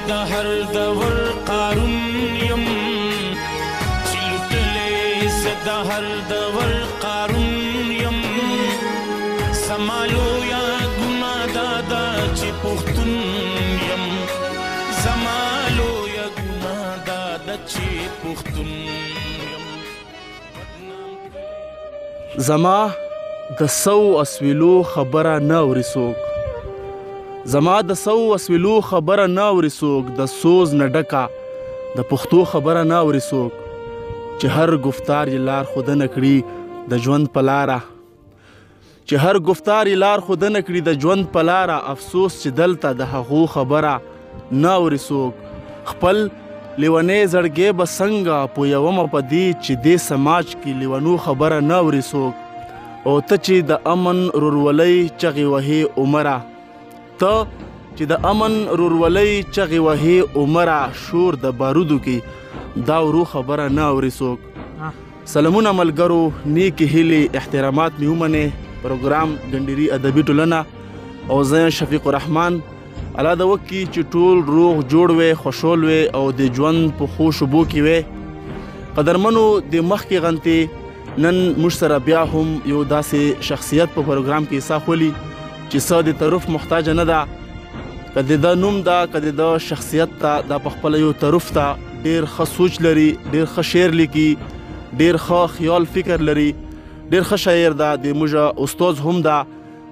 د هر دور قارون یم چې لوټلې زه د هر دور قارون یم زما لویه ګناه دا ده چې پښتون یم زما لویه ګناه دا ده چې پښتون یم زما د سو اسویلو خبره نه اوري څوک زما د سو اسویلو خبره نه اوري څوک د سوز نه ډکه د پښتو خبره نه اوري څوک چې هر گفتار یې لار ښودنه کړي د ژوند په لاره چې هر گفتار یې لار ښودنه کړي د ژوند په لاره افسوس چې دلته د هغو خبره نه اوري څوک خپل لیونی زړګی به څنګه پویومه په دې چې دې سماج کې لیونو خبره نه اوري څوک او ته چې د امن رورولۍ چغې وهې عمره ته چې د امن رورولۍ چغې وهې عمره شور د بارودو کې دا ورو خبره نه اوري څوک سلامونه ملګرو نیکې هیلې احترامات مې ومنې پروګرام ګنډیري ادبي ټولنه او زه شفیق الرحمن الله د وکړي چې ټول روغ جوړ وې خوشحال وې او د ژوند په ښو شوبو کې وې قدرمنو د مخکې غنتې نن موږ سره بیا هم یو داسې شخصیت په پروګرام کې حصه خولي چې څه د تعارف محتاجه نه ده که د ده نوم ده که د ده شخصیت ته دا په خپله یو تعارف ته ډېر ښه سوچ لري ډېر ښه شعر لیکي ډېر ښه خیال فکر لري ډېر ښه شاعر ده د موږ استاد هم ده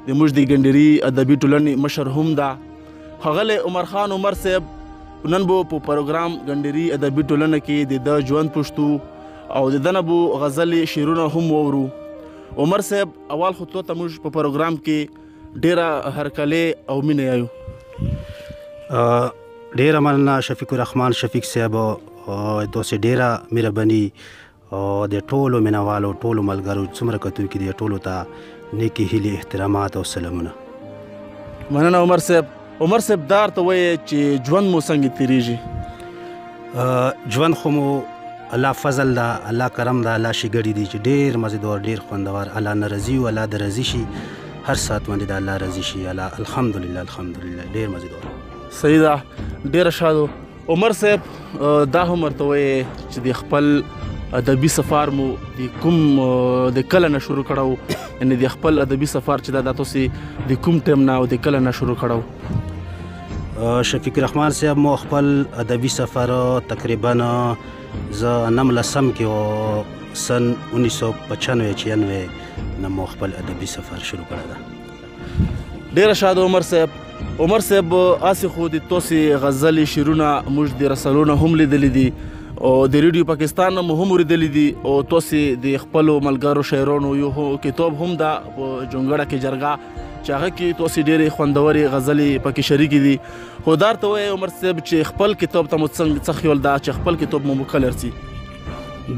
د موږ د ګنډیري ادبي ټولنې مشر هم ده ښاغلی عمر خان عمر صاحب نن به په پروګرام ګنډیري ادبي ټولنه کې د ده ژوند پوښتو او د ده نه به غزلې شعرونه هم واورو عمر صاحب اول خو تو ته موږ په پروګرام کې ډېره هرکلې او مینه یایو ډېره مننه شفیق الرحمن شفیق صاحب داسې ډېره مهرباني او د ټولو مینهوالو ټولو ملګرو څومره کتونکي دي ټولو ته نیکې هیلې احترامات او سلامونه مننه عمر صاحب دا ورته وایې چې ژوند مو څنګه تېرېږي ژوند خو مو الله فضل ده الله کرم ده الله ښېګړي دي چې ډېر مزیدار ډېر خوندور الله نه رضي و الله د رضي شي هر ساعت باندې د الله رضي شي الله الحمدلله ډېر مزیدار صحیح ده ډېره ښه عمر صاحب دا هم ورته وایې چې د خپل ادبي سفر مو د کوم د کله نه شروع کړو یعنې د خپل ادبي سفر چې دا تاسې د کوم ټایم نه او د کله نه شروع کړو شفیق الرحمن صاحب مو خپل ادبي سفر تقریبا زه 19 کې سن 1995 نه مو خپل ادبي سفر شروع کړی ده ډېره ښه ده عمر صاحب هسې خو د تاسې غزلې شعرونه موږ د رسالو نه هم لیدلي دي او د ریډیو پاکستان نه مو هم اورېدلي دي او تاسې د خپلو ملګرو شاعرانو یو کتاب هم ده په جونګړه کې جرګه چې هغه کې تاسې ډېرې خوندورې غزلې پکې شریکې دي خو دا ورته وایې عمر صاحب چې خپل کتاب ته مو څه خیال ده چې خپل کتاب مو کله رسي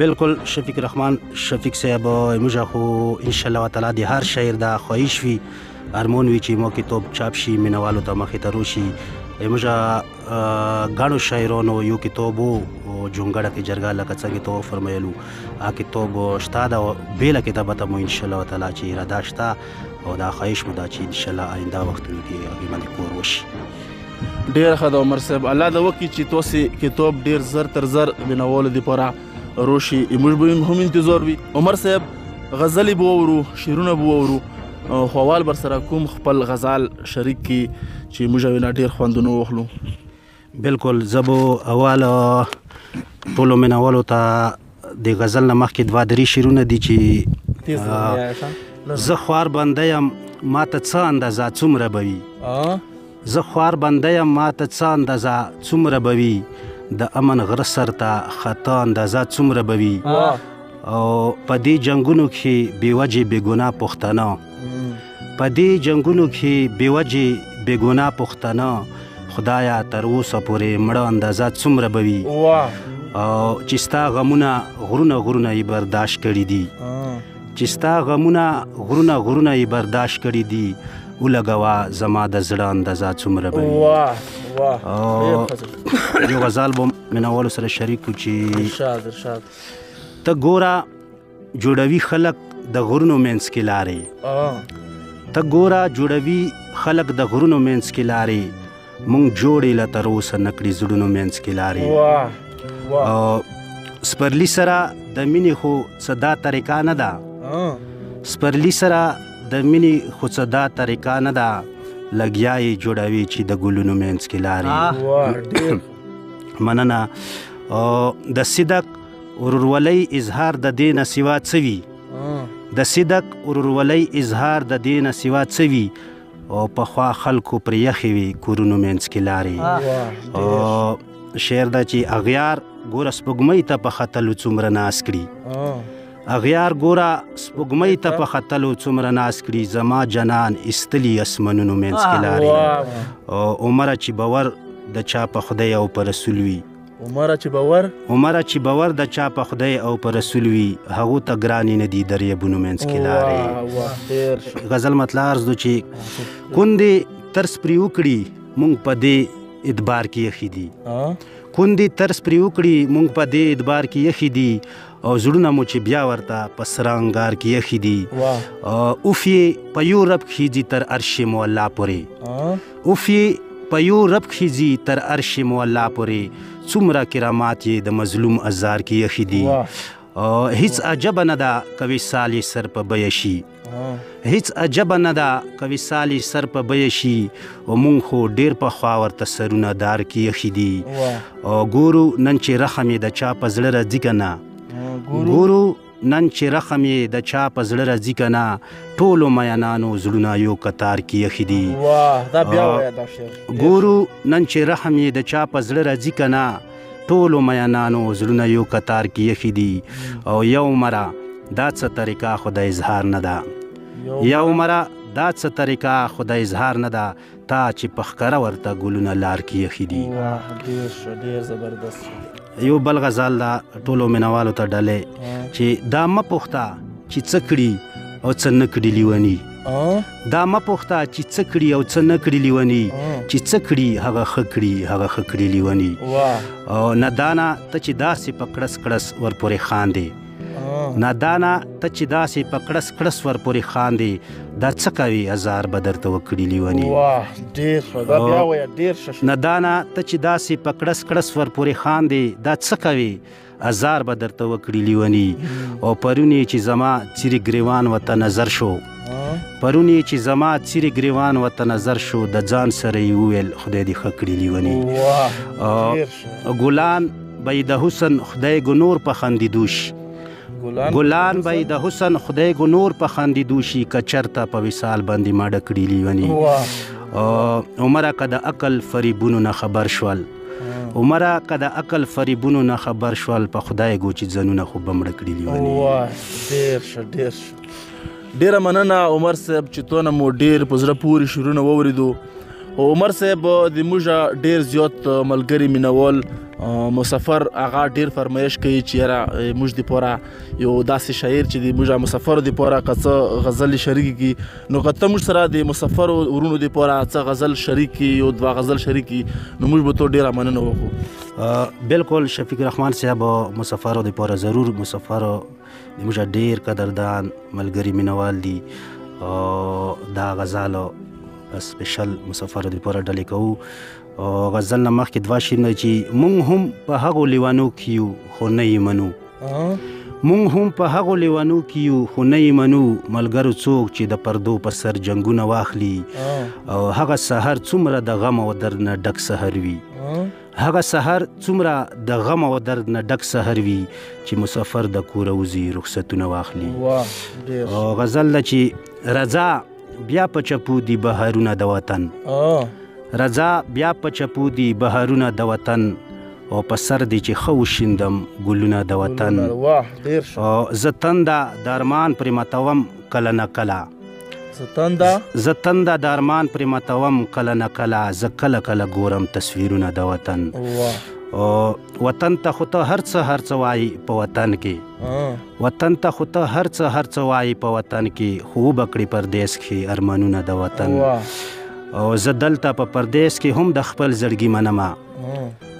بالکل شفیق الرحمن شفیق صاحب موږ خو انشاءالله تعالی د هر شاعر دا خواهش وي ارمان وي چې مو کتاب چاپ شي مینهوالو ته مخې ته روشي موږ ګڼو شاعرانو یو کتاب و جونګړه کې جرګه لکه څنګه تو فرمایلو کتاب شته دا بیله کتابه ته مو انشاءالله تعالی چې اراده شته او دا خواهش مو ده چې انشاءالله آینده وختونو کې هغې باندې کور وشي ډېره ښه ده عمر صاحب الله دې وکړي چې تاسې کتاب ډېر زر تر زر مینهوالو دپاره روشي موږ به هم انتظار وي عمر صاحب غزلې به واورو شعرونه به واورو خو اول بر سره کوم خپل غزل شریک کی چې موږ وینا ډېر خوندونه واخلو بالکل زه به اول ټولو مینهوالو ته د غزل نه مخکې 2-3 شعرونه دي چې زه خوار بنده یم ماته څه اندازه څومره به وي زه خوار بنده یم ماته څه اندازه څومره به وي د امن غره سر ته خطا اندازه څومره به وي او په دې جنګونو کې بېوجې بېګناه پښتانه په دې جنګونو کې بېوجې بېګناه پښتانه خدایه تر اوسه پورې مړه اندازه څومره به وي او چې ستا غمونه غرونه غرونه یې برداشت کړي دي چې ستا غمونه غرونه غرونه یې برداشت کړي دي ولګوه زما د زړه اندازه څومره به وي یو غزل به مینهوالو سره شریک کړو چې ته ګوره جوړوي خلک د غرونو منځ کې لارې ته ګوره جوړوي خلک د غرونو منځ کې لارې مونږ جوړې له تر اوسه نه کړي زړونو منځ کې لارې سپرلي سره د مینې خو څه دا طریقه نه ده سپرلي سره د مینې خو څه دا طریقه نه ده لګیا یې جوړوي چې د ګلونو منځ کې لارې مننه د صدق ورورولۍ اظهار د دې نه سوا څه وي د صدق ورورولۍ اظهار د دې نه سوا څه وي او پخوا خلکو پرې یخې وي کورونو منځ کې لارې شعر ده چې اغیار ګوره سپوږمۍ ته په ختلو څومره ناز کړي اغیار ګوره سپوږمۍ ته په ختلو څومره ناز کړي زما جنان ایستلي اسمنونو منځ کې لارې عمره چې باور د چا په خدای او په رسول وي عمره چې باور د چا په خدای او په رسول وي هغو ته ګرانې نه دي دریابونو منځ کې لارې غزل مطلع عرض دو چې کندې ترس پرې وکړي مونږ په دې ادبار کې یخې دي کندې ترس پرې وکړي مونږ په دې ادبار کې یخې دي او زړونه مو چې بیا ورته په سره انګار کې یخې دي اوف یې په یو رب خیږي تر عرش مولا پورې اوف یې په یو رب خیږي تر عرش مولا پورې څومره کرامات یې د مظلوم ازار کې یخې دي هیڅ عجبه نه ده که وصال یې سر په بیه شي هیڅ عجبه نه ده که وصال یې سر په بیه شي او مونږ خو ډېر پخوا ورته سرونه دار کې یخې دي ګورو نن چې رحم یې د چا په زړه راځي که نه ګورو نن چې رحم یې د چا په زړه راځي که نه ټولو مینانو زړونه یو کتار کې یخې دي ګورو نن چې رحم یې د چا په زړه راځي که نه ټولو مینانو زړونه یو کتار کې یخې دي او یو مره دا څه طریقه خو د اظهار نه ده یو مره دا څه طریقه خو د اظهار نه ده تا چې په ښکاره ورته ګلونه لار کې یخې دي یو بل غزل ده ټولو مینوالو ته ډلې چې دا مه پوښته چې څه کړي او څه نه کړي لیوني دا مه پوښته چې څه کړي او څه نه کړي لیوني چې څه کړي هغه ښه کړي هغه ښه کړي لیوني او ندانه ته چې داسې په کړس کړس ورپورې خاندې ندانه ته چې داسې په کړس کړس ورپورې خاندې دا څه کوي هزار به درته وکړي لیوني ندانه ته چې داسې په کړس کړس ورپورې خاندې دا څه کوي هزار به درته وکړي لیوني او پرون یې چې زما څیرې ګریوان ورته نظر شو پرون یې چې زما څیرې ګریوان ورته نظر شو د ځان سره یې وویل خدای دې ښه کړي لیوني ګلان به یې د حسن خدای ګنور په خندېدو شي ګلان به یې د حسن خدای ګنور په خندېدو شي که چېرته په وصال باندې ماډه کړي لیوني عمره که د عقل فریبونو نه خبر شول عمره که د عقل فریبونو نه خبر شول په خدای ګو چې ځانونه خو به مړه کړي لیوني ډیره مننه عمر صاحب چې تونه مو ډیر په زړه پورې شعرونه واورېدو عمر صاحب د موږ ډیر زیات ملګري مینوال مسافر هغه ډیر فرمایش کوي چې یاره موږ دپاره یو داسې شاعر چې د موږ مسافرو دپاره که څه غزل شریک کړي نو که ته موږ سره د مسافرو ورونو دپاره څه غزل شریک کړي یو دوه غزل شریک کړي نو موږ به تو ډیره مننه وکړو بالکل شفیق رحمان صاحب مسافرو دپاره ضرور مسافرو د موږ ډیر قدردان ملګري مینوال دي دا غزالو سپیشل مسافرو دپاره ډلې کوو غزل نه مخکې دوه شعرونه چې مونږ هم په هغو لیوانو کې یو خو نه یې منو مونږ هم په هغو لیوانو کې یو خو نه یې منو ملګرو څوک چې د پردو پر سر جنګونه واخلي او هغه سحر څومره د غم او درد نه ډک سحر وي هغه سحر څومره د غم او درد نه ډک سحر وي چې مسافر د کوره وځي رخصتونه واخلي غزل ده چې رضا بیا په چپو دي بهارونه د وطن رضا بیا په چپو دي بهارونه د وطن او په سر دي چې ښه وشیندم ګلونه د وطن زه تنده د ارمان پرې ماتوم کله نه کله زه تنده د ارمان پرې ماتوم کله نه کله زه کله کله ګورم تصویرونه د وطن وطن ته خو ته هر څه وایي په وطن کې وطن ته خو ته هر څه وایي په وطن کې خو وبکړي پردیس کې ارمانونه د وطن او زه دلته په پردیس کې هم د خپل زړګي منمه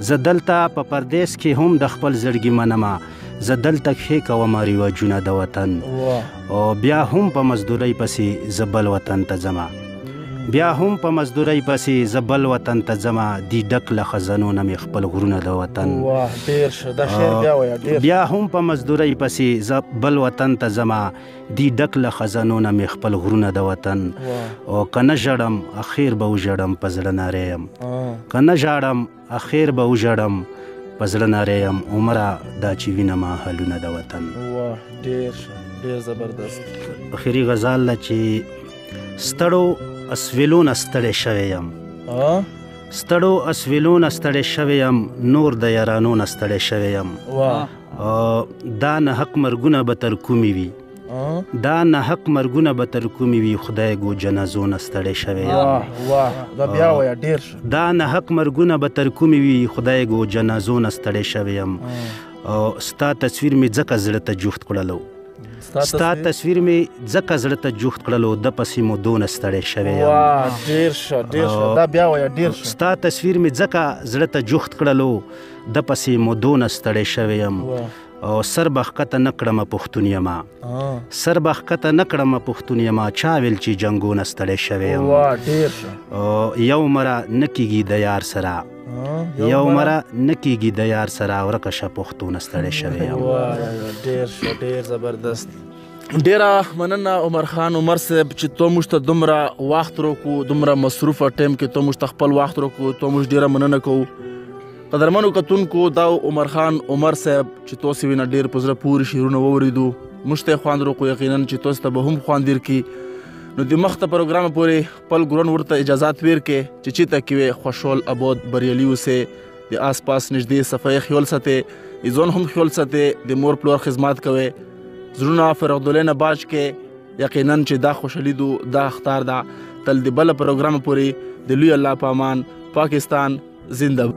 زه دلته په پردیس کې هم د خپل زړګي منمه زه دلته ښې کومه رواجونه د وطن او بیا هم په مزدورۍ پسې زه بل وطن ته ځمه بیا هم په مزدورۍ پسې زه بل وطن ته ځمه دی ډک له خزانو نه مې خپل غرونه د وطن واه ډېر ښه دا شعر بیا وایه ډېر بیا هم په مزدورۍ پسې زه بل وطن ته ځمه دی ډک له خزانو نه مې خپل غرونه د وطن او که نه ژړم اخیر به وژړم په زړه ناری یم که نه ژاړم اخیر به وژړم په زړه ناری یم عمره دا چې وینمه حالونه د وطن. واه ډېر ښه ډېر زبردست. اخري غزال ده چې ستړو اسویلو نه ستړی شوی یم ستړو اسویلو نه ستړی شوی یم نور د یارانو نه ستړی شوی یم دا نه حق مرګونه به تر کومې وي دا نه حق مرګونه به تر کومې وي خدای ګو جنازو نه ستړی شوی یم واه دا بیا وایه ډېر ښه. دا نه حق مرګونه به تر کومې وي خدای ګو جنازو نه ستړی شوی یم او ستا تصویر مې ځکه زړه ته جوخت کړلو ستا تصویر مې ځکه زړه ته جوخت کړلو د پسې مو دونه ستړی شوی یم. واه ډېر ښه ډېر ښه دا بیا وایه ډېر ښه. ستا تصویر مې ځکه زړه ته جوخت کړلو د پسې مو دونه ستړی شوی یم او سر به ښکته نه کړمه پښتون یمه سر به ښکته نه کړمه پښتون یمه چا ویل چې جنګونه ستړی شوی یم. واه ډېر ښه. یو مره نه کېږي د یار سره یو مره نه کېږي د یار سره ورکه شه پښتو نه ستړی شوی یم. ډېر ښه ډېر زبردست. ډېره مننه عمر خان عمر صاحب چې تو موږ ته دومره وخت راکړو دومره مصروفه ټایم کې تو موږ ته خپل وخت راکړو تو موږ ډېره مننه کوو. قدرمنو کتونکو دا عمر خان عمر صاحب چې تاسې وینه ډېر په زړه پورې شعرونه واورېدو موږ ته یې خوند راکړو یقینا چې تاسو ته به هم خوند درکړي نو د مخته پروګرام پورې خپل ګران ورته اجازات ورکړئ چې چېرته کې وئ خوشحال اباد بریالي اوسئ د آس پاس نږدې صفایي خیال ساتئ ځان هم خیال ساتئ د مور پلار خدمت کوئ زړونه فرغدولۍ نه باج کې یقینا چې دا خوشحالي دو دا اختار ده تل د بله پروګرام پورې د لوی الله په امان پاکستان زنده